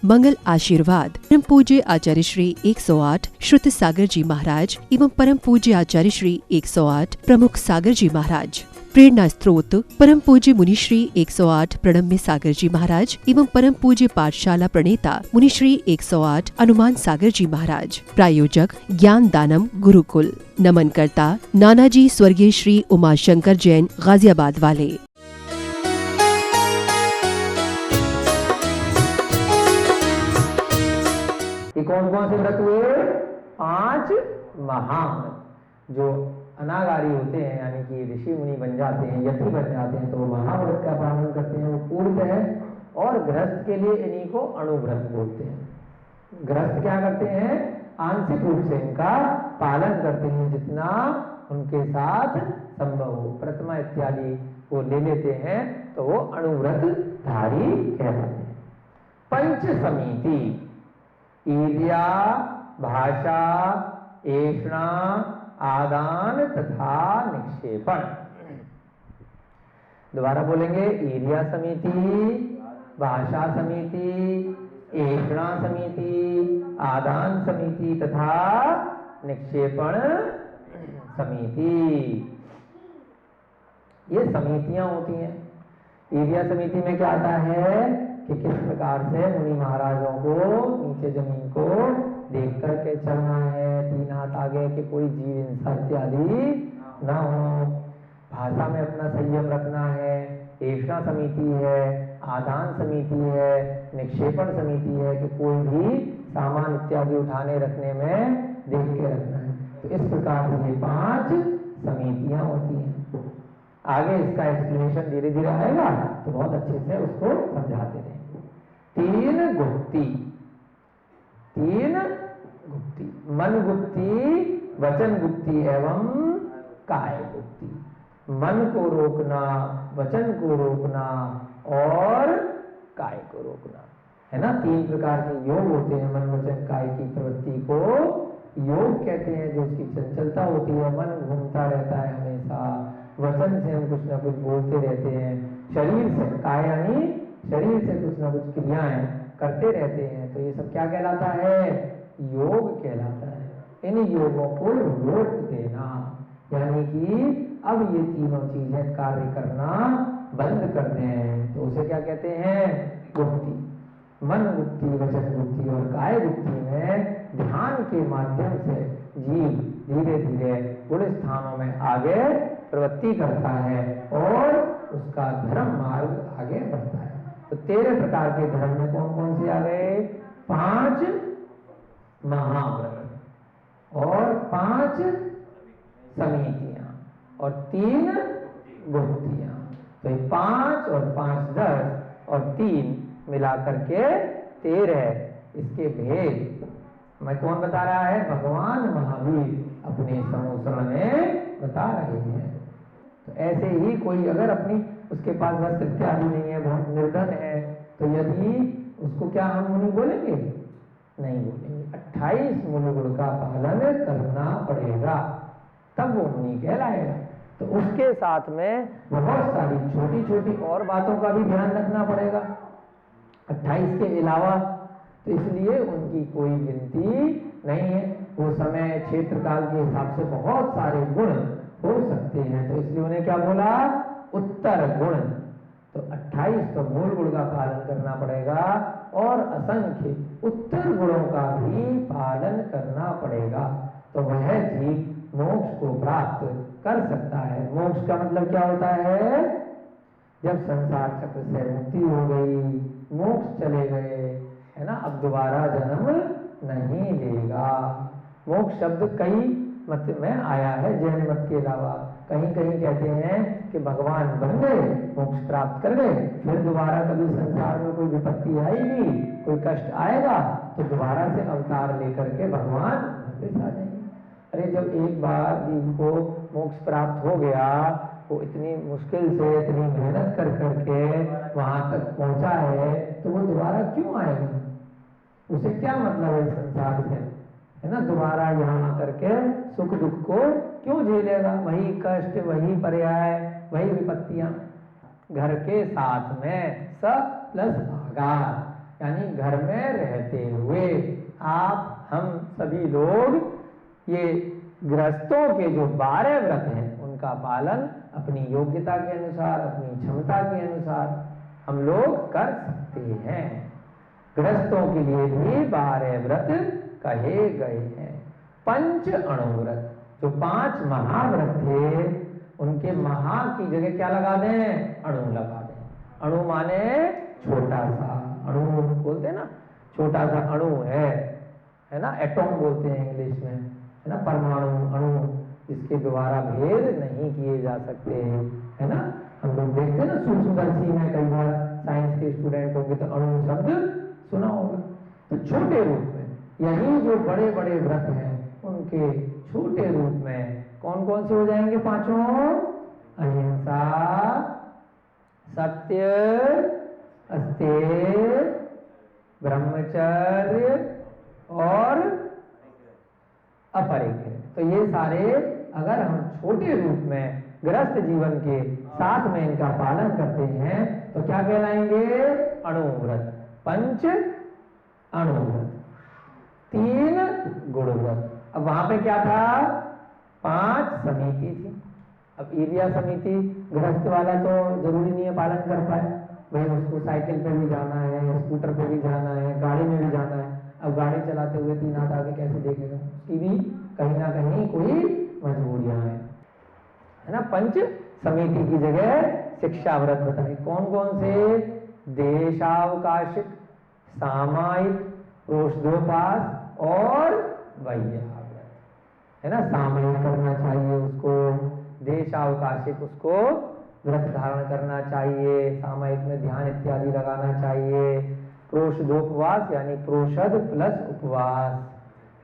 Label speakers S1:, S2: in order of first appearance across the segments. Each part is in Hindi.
S1: मंगल आशीर्वाद परम पूज्य आचार्य श्री 108 श्रुत सागर जी महाराज एवं परम पूज्य आचार्य श्री 108 प्रमुख सागर जी महाराज। प्रेरणा स्त्रोत परम पूज्य मुनि श्री 108 प्रणम्य सागर जी महाराज एवं परम पूज्य पाठशाला प्रणेता मुनि श्री 108 अनुमान सागर जी महाराज। प्रायोजक ज्ञान दानम गुरुकुल। नमन करता नानाजी स्वर्गीय श्री उमाशंकर जैन गाजियाबाद वाले।
S2: कौन कौन से व्रत हुए? 5 महाव्रत। जो अनागारी होते हैं यानी कि ऋषि मुनि बन जाते हैं, यति बन जाते हैं, तो वो महाव्रत का पालन करते हैं, वो पूर्ण है। और गृहस्थ के लिए इन्हीं को अणुव्रत बोलते हैं। गृहस्थ क्या करते हैं? आंशिक रूप से इनका पालन करते हैं, जितना उनके साथ संभव हो। प्रथमा इत्यादि वो ले लेते हैं तो वो अणुव्रत धारी कहलाते हैं। पंच समिति ईर्या, भाषा, ऐषणा, आदान तथा निक्षेपण। दोबारा बोलेंगे। ईर्या समिति, भाषा समिति, ऐषणा समिति, आदान समिति तथा निक्षेपण समिति। ये समितियां होती हैं। ईर्या समिति में क्या आता है कि किस प्रकार से मुनि महाराजों को नीचे जमीन को देख करके चलना है, 3 हाथ आगे कि कोई जीव हिंसा इत्यादि न हो। भाषा में अपना संयम रखना है। ऐषणा समिति है, आदान समिति है, निक्षेपण समिति है कि कोई भी सामान इत्यादि उठाने रखने में देख के रखना है। तो इस प्रकार से ये 5 समितियां होती हैं। आगे इसका एक्सप्लेनेशन धीरे धीरे आएगा तो बहुत अच्छे से उसको समझाते रहेंगे। 3 गुप्ती। 3 गुप्ती, मन गुप्ती, वचन गुप्ती एवं काय गुप्ती। मन को रोकना, वचन को रोकना और काय को रोकना, है ना। 3 प्रकार के योग होते हैं मन वचन काय की प्रवृत्ति को योग कहते हैं। जो उसकी चंचलता होती है, मन घूमता रहता है हमेशा, वचन से हम कुछ ना कुछ बोलते रहते हैं, शरीर से, काय यानी शरीर से कुछ ना कुछ क्रियाएं करते रहते हैं, तो ये सब क्या कहलाता है? योग कहलाता है। इन योगों को रोक देना, यानी कि अब ये तीनों चीजें कार्य करना बंद कर दें, तो उसे क्या कहते हैं? गुप्ती। मन गुप्ती, वचन गुप्ती और काय गुप्ती में ध्यान के माध्यम से जीव धीरे धीरे गुण स्थानों में आगे प्रवृत्ति करता है और उसका धर्म मार्ग आगे बढ़ता है। तो 13 प्रकार के धर्म में कौन कौन से आ गए? 5 महाव्रत और 5 समितियां और 3 गुप्तियां। तो ये 5 और 5 10 और 3 मिला करके 13। इसके भेद मैं कौन बता रहा है? भगवान महावीर अपने समूसण में बता रहे हैं। तो ऐसे ही कोई अगर अपनी उसके पास वस्त्र इत्यादि नहीं है, बहुत निर्धन है, तो यदि उसको क्या हम मुनि बोलेंगे? नहीं बोलेंगे। 28 मूल गुण का पालन करना पड़ेगा, तब वो मुनि कहलाएगा। तो उसके साथ में बहुत सारी छोटी छोटी और बातों का भी ध्यान रखना पड़ेगा 28 के अलावा। तो इसलिए उनकी कोई गिनती नहीं है। वो समय क्षेत्र काल के हिसाब से बहुत सारे गुण हो सकते हैं, तो इसलिए उन्हें क्या बोला? उत्तर गुण। तो 28 तो मूल गुण का पालन करना पड़ेगा और असंख्य उत्तर गुणों का भी पालन करना पड़ेगा, तो वह जीव मोक्ष को प्राप्त कर सकता है। मोक्ष का मतलब क्या होता है? जब संसार चक्र से मुक्ति हो गई, मोक्ष चले गए, है ना, अब दोबारा जन्म नहीं लेगा। मोक्ष शब्द कई मत में आया है, जैन मत के अलावा। कहीं कहीं कहते हैं कि भगवान बन गए, मोक्ष प्राप्त कर गए, फिर दोबारा कभी संसार में कोई विपत्ति आएगी, कोई कष्ट आएगा, तो दोबारा से अवतार लेकर के भगवान वापस आ जाएंगे। अरे जब एक बार जीव को मोक्ष प्राप्त हो गया, वो इतनी मुश्किल से इतनी मेहनत कर करके वहां तक पहुंचा है, तो वो दोबारा क्यों आएगा? उसे क्या मतलब है संसार से, है ना। दोबारा यहाँ आकर के सुख दुख को क्यों झेलेगा? वही कष्ट, वही पर्याय, वही विपत्तियां। घर के साथ में स प्लस भागा, यानी घर में रहते हुए आप हम सभी लोग ये गृहस्थों के जो 12 व्रत हैं उनका पालन अपनी योग्यता के अनुसार, अपनी क्षमता के अनुसार हम लोग कर सकते हैं। गृहस्थों के लिए भी 12 व्रत कहे गए हैं। पंच अणुव्रत, जो 5 महाव्रत थे उनके महा की जगह क्या लगा दें? अणु लगा दें। अणु माने छोटा सा, अणु बोलते हैं ना, छोटा सा अणु है ना, एटॉम बोलते हैं इंग्लिश में, है ना, परमाणु, अणु, इसके द्वारा भेद नहीं किए जा सकते, है ना। हम लोग देखते हैं ना सूक्ष्मदर्शी में, कई बार साइंस के स्टूडेंट होंगे तो अणु शब्द सुना होगा। तो छोटे रूप में यही जो बड़े बड़े व्रत हैं उनके छोटे रूप में कौन कौन से हो जाएंगे? 5 अहिंसा, सत्य, अस्तेय, ब्रह्मचर्य और अपरिग्रह। तो ये सारे अगर हम छोटे रूप में गृहस्थ जीवन के साथ में इनका पालन करते हैं तो क्या कहलाएंगे? अणुव्रत। पंच अणुव्रत, 3 गुणव्रत। अब वहां पे क्या था? 5 समिति थी। अब एरिया समिति गृहस्थ वाला तो जरूरी नहीं है पालन कर पाए, भाई उसको साइकिल पे भी जाना है, स्कूटर पे भी जाना है, गाड़ी में भी जाना है। अब गाड़ी चलाते हुए 3 हाथ आगे कैसे देखेगा? उसकी भी कहीं ना कहीं कोई मजबूरियां है ना। पंच समिति की जगह शिक्षा व्रत बताए। कौन कौन से? देशावकाशिक, सामायिक, प्रोषदोपास और वैयाव्रत, है ना। सामायिक करना चाहिए उसको, देशावकाशिक उसको व्रत धारण करना चाहिए, सामायिक में ध्यान इत्यादि लगाना चाहिए, प्रोषदोपवास यानी प्रोषद प्लस उपवास,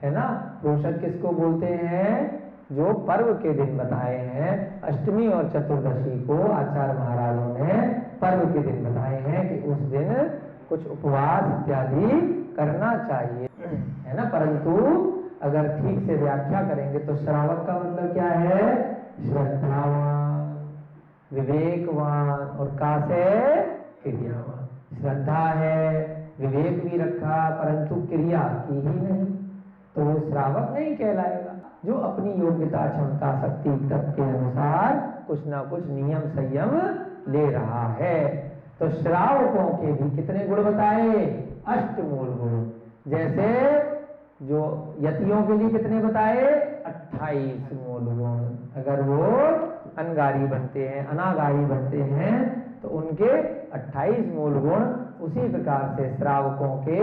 S2: है ना। प्रोषद किसको बोलते हैं? जो पर्व के दिन बताए हैं, अष्टमी और चतुर्दशी को आचार्य महाराजों ने पर्व के दिन बताए हैं कि उस दिन कुछ उपवास इत्यादि करना चाहिए, है ना। परंतु अगर ठीक से व्याख्या करेंगे तो श्रावक का मतलब क्या है? श्रद्धावान, विवेकवान और का से क्रियावान। श्रद्धा है, विवेक भी रखा, परंतु क्रिया की ही नहीं, तो वो श्रावक नहीं कहलाएगा। जो अपनी योग्यता, क्षमता, शक्ति तक के अनुसार कुछ ना कुछ नियम संयम ले रहा है। तो श्रावकों के भी कितने गुण बताए? 8 मूल गुण। जैसे जो यतियों के लिए कितने बताए? 28 मूल गुण। अगर वो अनगारी बनते हैं, अनागारी बनते हैं तो उनके 28 मूल गुण। उसी प्रकार से श्रावकों के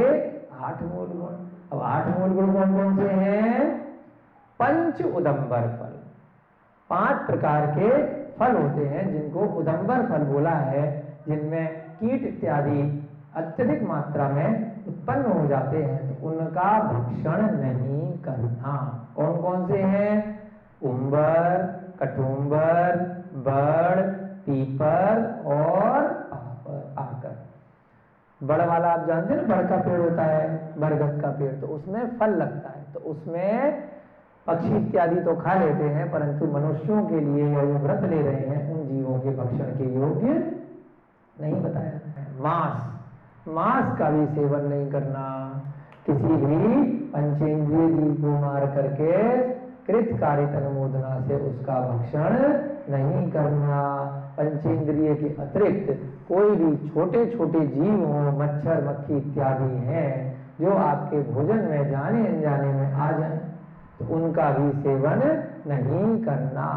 S2: 8 मूल गुण। अब 8 मूल गुण कौन कौन से हैं? पंच उदंबर फल, 5 प्रकार के फल होते हैं जिनको उदंबर फल बोला है, जिनमें कीट इत्यादि अत्यधिक मात्रा में उत्पन्न हो जाते हैं तो उनका भक्षण नहीं करना। कौन कौन से हैं? उम्बर, कटुम्बर, बड़, पीपर और आकर। बड़ वाला आप जानते हैं ना, बड़ का पेड़ होता है, बरगद का पेड़, तो उसमें फल लगता है, तो उसमें पक्षी इत्यादि तो खा लेते हैं, परंतु मनुष्यों के लिए जो व्रत ले रहे हैं उन जीवों के भक्षण के योग्य नहीं बताया है। मांस का भी सेवन नहीं करना। किसी भी पंचेंद्रिय जीव को मार करके कृतकारित अनुमोदना से उसका भक्षण नहीं करना। पंचेंद्रिय के अतिरिक्त कोई भी छोटे छोटे जीव हो, मच्छर, मक्खी इत्यादि हैं जो आपके भोजन में जाने अनजाने में आ जाए तो उनका भी सेवन नहीं करना।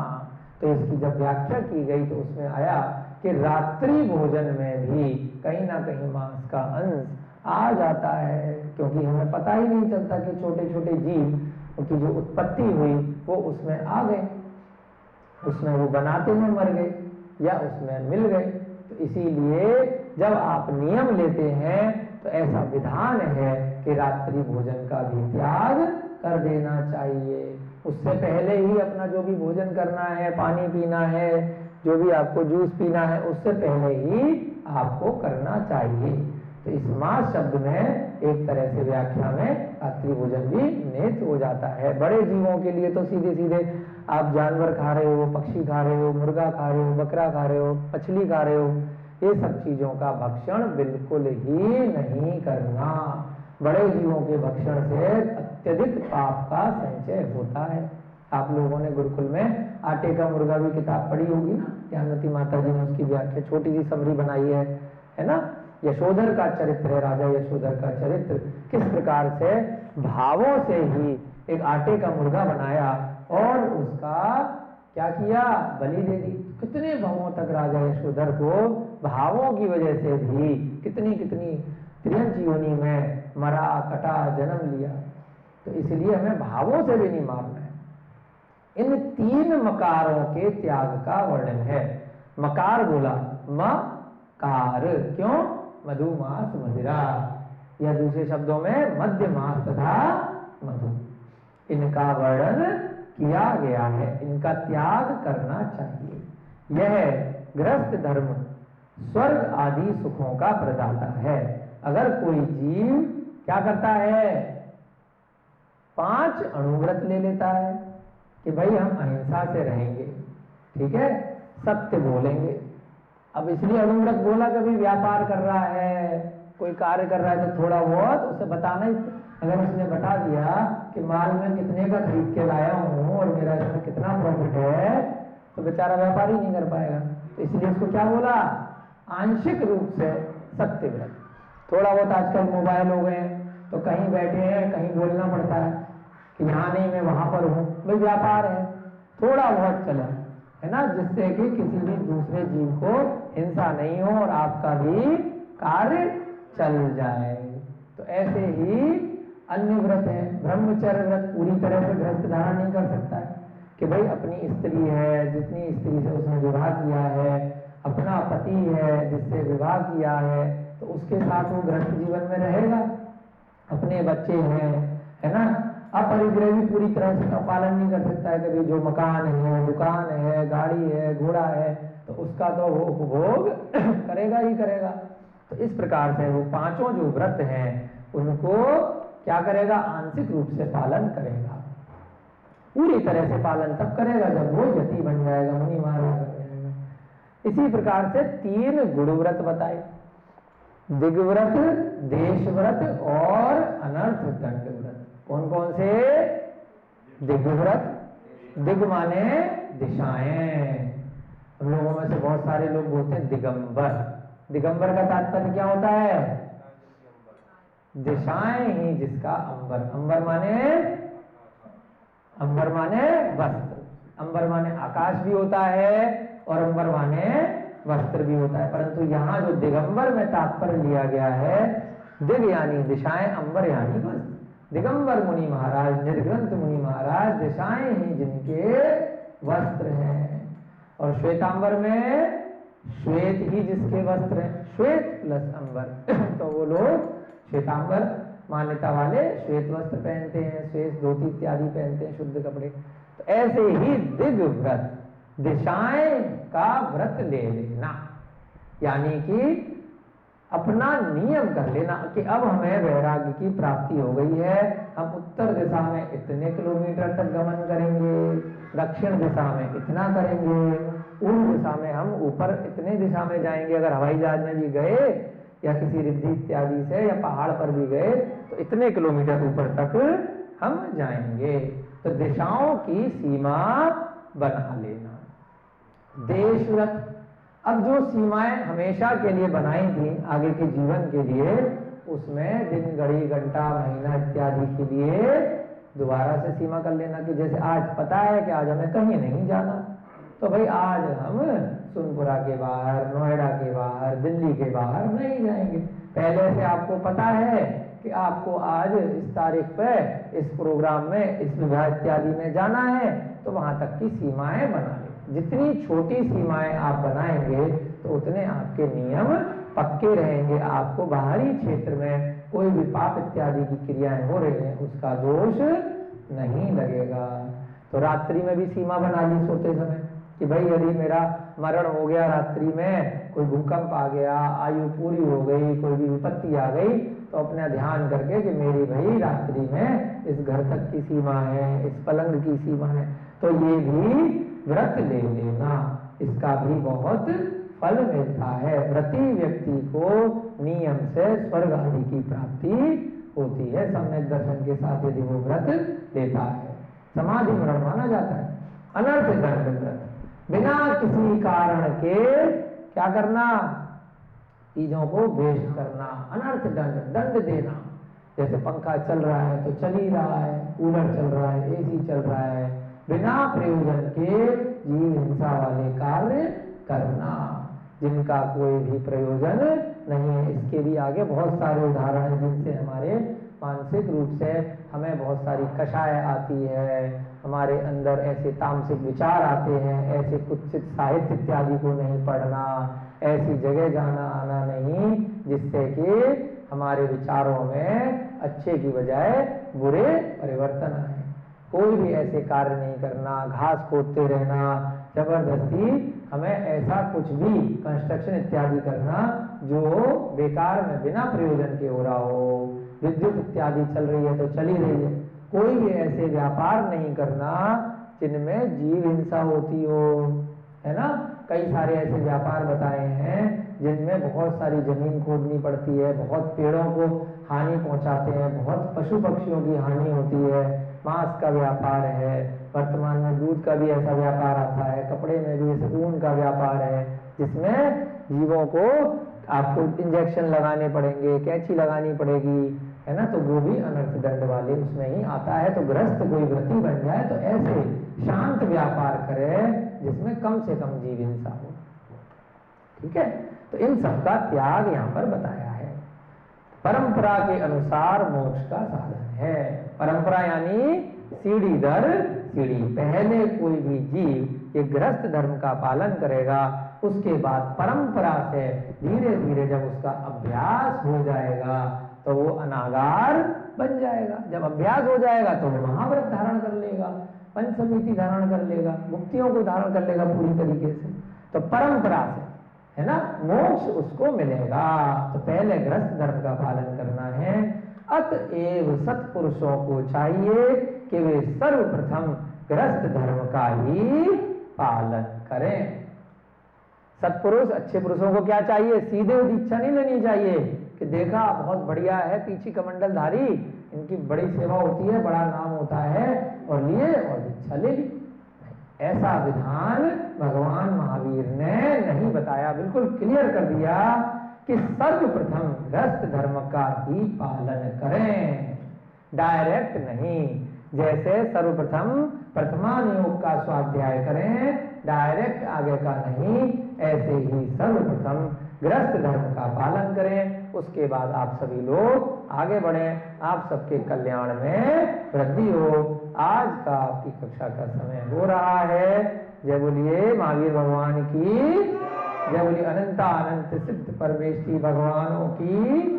S2: तो इसकी जब व्याख्या की गई तो उसमें आया कि रात्रि भोजन में भी कहीं ना कहीं मांस का अंश आ जाता है, क्योंकि हमें पता ही नहीं चलता कि छोटे छोटे जीव की जो उत्पत्ति हुई वो उसमें आ गए, उसमें वो बनाते में मर गए या उसमें मिल गए। तो इसीलिए जब आप नियम लेते हैं तो ऐसा विधान है कि रात्रि भोजन का भी त्याग कर देना चाहिए। उससे पहले ही अपना जो भी भोजन करना है, पानी पीना है, जो भी आपको जूस पीना है, उससे पहले ही आपको करना चाहिए। तो इस मास शब्द में एक तरह से व्याख्या में रात्रि भोजन भी निहित हो जाता है। बड़े जीवों के लिए तो सीधे सीधे आप जानवर खा रहे हो, पक्षी खा रहे हो, मुर्गा खा रहे हो, बकरा खा रहे हो, मछली खा रहे हो, ये सब चीजों का भक्षण बिल्कुल ही नहीं करना। बड़े जीवों के भक्षण से अत्यधिक पाप का संचय होता है। आप लोगों ने गुरुकुल में आटे का मुर्गा भी किताब पढ़ी होगी ना, ज्ञानवती माता जी ने उसकी व्याख्या छोटी सी समरी बनाई है ना। यशोधर का चरित्र है, राजा यशोधर का चरित्र, किस प्रकार से भावों से ही एक आटे का मुर्गा बनाया और उसका क्या किया, बलि दे दी। कितने भावों तक राजा यशोधर को भावों की वजह से भी कितनी कितनी त्रियंच योनि में मरा कटा जन्म लिया। तो इसलिए हमें भावों से भी नहीं मारना है। इन 3 मकारों के त्याग का वर्णन है। मकार बोला मकार, क्यों, मधुमास मदिरा, या दूसरे शब्दों में मध्य मास तथा मधु, इनका वर्णन किया गया है। इनका त्याग करना चाहिए। यह गृहस्थ धर्म स्वर्ग आदि सुखों का प्रदाता है। अगर कोई जीव क्या करता है, 5 अणुव्रत ले लेता है कि भाई हम अहिंसा से रहेंगे, ठीक है, सत्य बोलेंगे। अब इसलिए अणुव्रत बोला, कभी व्यापार कर रहा है, कोई कार्य कर रहा है तो थोड़ा बहुत उसे बताना ही। अगर उसने बता दिया कि माल में कितने का खरीद के लाया हूं और मेरा इसमें कितना प्रॉफिट है, तो बेचारा व्यापार ही नहीं कर पाएगा। तो इसलिए उसको क्या बोला, आंशिक रूप से सत्य व्रत। थोड़ा बहुत आजकल मोबाइल हो गए तो कहीं बैठे हैं कहीं बोलना पड़ता है कि यहाँ नहीं मैं वहां पर हूँ, भाई व्यापार है, थोड़ा बहुत चला है ना, जिससे कि किसी भी दूसरे जीव को हिंसा नहीं हो और आपका भी कार्य चल जाए। तो ऐसे ही अन्य व्रत है। ब्रह्मचर्य व्रत पूरी तरह से गृहस्थ धारण नहीं कर सकता है कि भाई अपनी स्त्री है, जितनी स्त्री से उसने विवाह किया है, अपना पति है जिससे विवाह किया है, तो उसके साथ वो गृहस्थ जीवन में रहेगा। अपने बच्चे हैं, है ना, अपरिग्रह भी पूरी तरह से पालन नहीं कर सकता है। कभी जो मकान है, दुकान है, गाड़ी है, घोड़ा है, तो उसका तो वो उपभोग करेगा ही करेगा। तो इस प्रकार से वो 5 जो व्रत हैं उनको क्या करेगा, आंशिक रूप से पालन करेगा। पूरी तरह से पालन तब करेगा जब वो यति बन जाएगा, मुनि महाराज बन जाएगा। इसी प्रकार से 3 गुण व्रत बताए, दिग्व्रत, देशव्रत और अनर्थ दंड व्रत। कौन कौन से, दिग्व्रत, दिग माने दिशाएं। हम लोगों में से बहुत सारे लोग बोलते हैं दिगंबर। दिगंबर का तात्पर्य क्या होता है, दिशाएं ही जिसका अंबर। अंबर माने वस्त्र, अंबर माने आकाश भी होता है और अंबर माने वस्त्र भी होता है। परंतु यहाँ जो दिगंबर में तात्पर्य लिया गया है, दिग यानी दिशाएं, अंबर यानी वस्त्र। दिगंबर मुनि महाराज, निर्ग्रंथ मुनि महाराज दिशाएं ही जिनके वस्त्र हैं। और श्वेतांबर में श्वेत ही जिसके वस्त्र हैं, श्वेत प्लस अंबर। तो वो लोग श्वेतांबर मान्यता वाले श्वेत वस्त्र पहनते हैं, श्वेत धोती इत्यादि पहनते हैं, शुद्ध कपड़े। तो ऐसे ही दिग व्रत, दिशाएं का व्रत ले लेना, यानी कि अपना नियम कर लेना कि अब हमें वैराग्य की प्राप्ति हो गई है, हम उत्तर दिशा में इतने किलोमीटर तक गमन करेंगे, दक्षिण दिशा में इतना करेंगे, पूर्व दिशा में हम ऊपर इतने दिशा में जाएंगे। अगर हवाई जहाज में भी गए या किसी रिद्धि इत्यादि से या पहाड़ पर भी गए तो इतने किलोमीटर ऊपर तक हम जाएंगे। तो दिशाओं की सीमा बना लेना। देश व्रत, अब जो सीमाएं हमेशा के लिए बनाई थी आगे के जीवन के लिए, उसमें दिन, घड़ी, घंटा, महीना इत्यादि के लिए दोबारा से सीमा कर लेना कि जैसे आज पता है कि आज हमें कहीं नहीं जाना, तो भाई आज हम सोनपुरा के बाहर, नोएडा के बाहर, दिल्ली के बाहर नहीं जाएंगे। पहले से आपको पता है कि आपको आज इस तारीख पे इस प्रोग्राम में, इस विवाह इत्यादि में जाना है, तो वहां तक की सीमाएं बना लें। जितनी छोटी सीमाएं आप बनाएंगे तो उतने आपके नियम पक्के रहेंगे। आपको बाहरी क्षेत्र में कोई भी पाप इत्यादि की क्रियाएं हो रही हैं उसका दोष नहीं लगेगा। तो रात्रि में भी सीमा बना ली सोते समय कि भाई यदि मेरा मरण हो गया रात्रि में, कोई भूकंप आ गया, आयु पूरी हो गई, कोई भी विपत्ति आ गई, तो अपना ध्यान करके कि मेरी भाई रात्रि में इस घर तक की सीमा है, इस पलंग की सीमा है, तो ये भी व्रत ले लेना। इसका भी बहुत फल मिलता है। व्रती व्यक्ति को नियम से स्वर्ग आदि की प्राप्ति होती है सम्यक दर्शन के साथ यदि वो व्रत लेता है। समाधि मरण माना जाता है। अनर्थ दंड व्रत, बिना किसी कारण के क्या करना, चीजों को वेस्ट करना, अनर्थ दंड, दंड देना। जैसे पंखा चल रहा है तो चल ही रहा है, कूलर चल रहा है, एसी चल रहा है, बिना प्रयोजन के जीव हिंसा वाले कार्य करना जिनका कोई भी प्रयोजन नहीं है। इसके भी आगे बहुत सारे उदाहरण हैं जिनसे हमारे मानसिक रूप से हमें बहुत सारी कषाय आती है, हमारे अंदर ऐसे तामसिक विचार आते हैं, ऐसे कुत्सित साहित्य इत्यादि को नहीं पढ़ना, ऐसी जगह जाना आना नहीं जिससे कि हमारे विचारों में अच्छे की बजाय बुरे परिवर्तन आए। कोई भी ऐसे कार्य नहीं करना, घास खोदते रहना, जबरदस्ती हमें ऐसा कुछ भी कंस्ट्रक्शन इत्यादि करना जो बेकार में बिना प्रयोजन के हो रहा हो। विद्युत इत्यादि चल रही है तो चली रही है, कोई भी ऐसे व्यापार नहीं करना जिनमें जीव हिंसा होती हो, है ना। कई सारे ऐसे व्यापार बताए हैं जिनमें बहुत सारी जमीन खोदनी पड़ती है, बहुत पेड़ों को हानि पहुंचाते हैं, बहुत पशु पक्षियों की हानि होती है, मांस का व्यापार है, वर्तमान में दूध का भी ऐसा व्यापार आता है, कपड़े में भी ऐसे ऊन का व्यापार है जिसमें जीवों को आपको इंजेक्शन लगाने पड़ेंगे, कैंची लगानी पड़ेगी, है ना। तो वो भी अनर्थ दंड वाले उसमें ही आता है। तो गृहस्थ कोई व्रती बन जाए तो ऐसे शांत व्यापार करे जिसमें कम से कम जीव हिंसा हो, ठीक है। तो इन सब का त्याग यहाँ पर बताया है। परंपरा के अनुसार मोक्ष का साधन है। परंपरा यानी सीढ़ी दर सीढ़ी, पहले कोई भी जीव ये गृहस्थ धर्म का पालन करेगा, उसके बाद परंपरा से धीरे धीरे जब उसका अभ्यास हो जाएगा तो वो अनागार बन जाएगा। जब अभ्यास हो जाएगा तो वो महाव्रत धारण कर लेगा, पंचसमिति धारण कर लेगा, मुक्तियों को धारण कर लेगा पूरी तरीके से। तो परंपरा से, है ना, मोक्ष उसको मिलेगा। तो पहले गृहस्थ धर्म का पालन करना है। अतएव सत्पुरुषों को चाहिए कि वे सर्वप्रथम गृहस्थ धर्म का ही पालन करें। सत्पुरुष, अच्छे पुरुषों को क्या चाहिए, सीधे दीक्षा नहीं लेनी चाहिए कि देखा बहुत बढ़िया है पीछी कमंडलधारी, इनकी बड़ी सेवा होती है, बड़ा नाम होता है, और लिए और दीक्षा ले ली। ऐसा विधान भगवान महावीर ने नहीं बताया, बिल्कुल क्लियर कर दिया कि सर्वप्रथम गृहस्थ धर्म का ही पालन करें, डायरेक्ट नहीं। जैसे सर्वप्रथम प्रथमान योग का स्वाध्याय करें, डायरेक्ट आगे का नहीं, ऐसे ही सर्वप्रथम गृहस्थ धर्म का पालन करें, उसके बाद आप सभी लोग आगे बढ़ें, आप सबके कल्याण में वृद्धि हो। आज का आपकी कक्षा का समय हो रहा है। जय बोलिए महावीर भगवान की जय, बोलिए अनंता अनंत सिद्ध परमेष्ठी भगवानों की।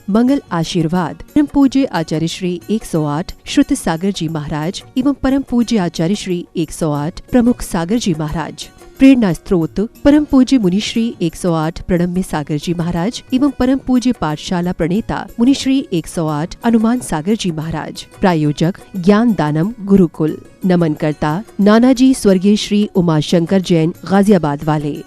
S1: मंगल आशीर्वाद परम पूज्य आचार्य श्री 108 श्रुत सागर जी महाराज एवं परम पूज्य आचार्य श्री 108 प्रमुख सागर जी महाराज। प्रेरणा स्त्रोत परम पूज्य मुनि श्री 108 प्रणम्य सागर जी महाराज एवं परम पूज्य पाठशाला प्रणेता मुनि श्री 108 हनुमान सागर जी महाराज। प्रायोजक ज्ञान दानम गुरुकुल। नमन करता नानाजी स्वर्गीय श्री उमाशंकर जैन गाजियाबाद वाले।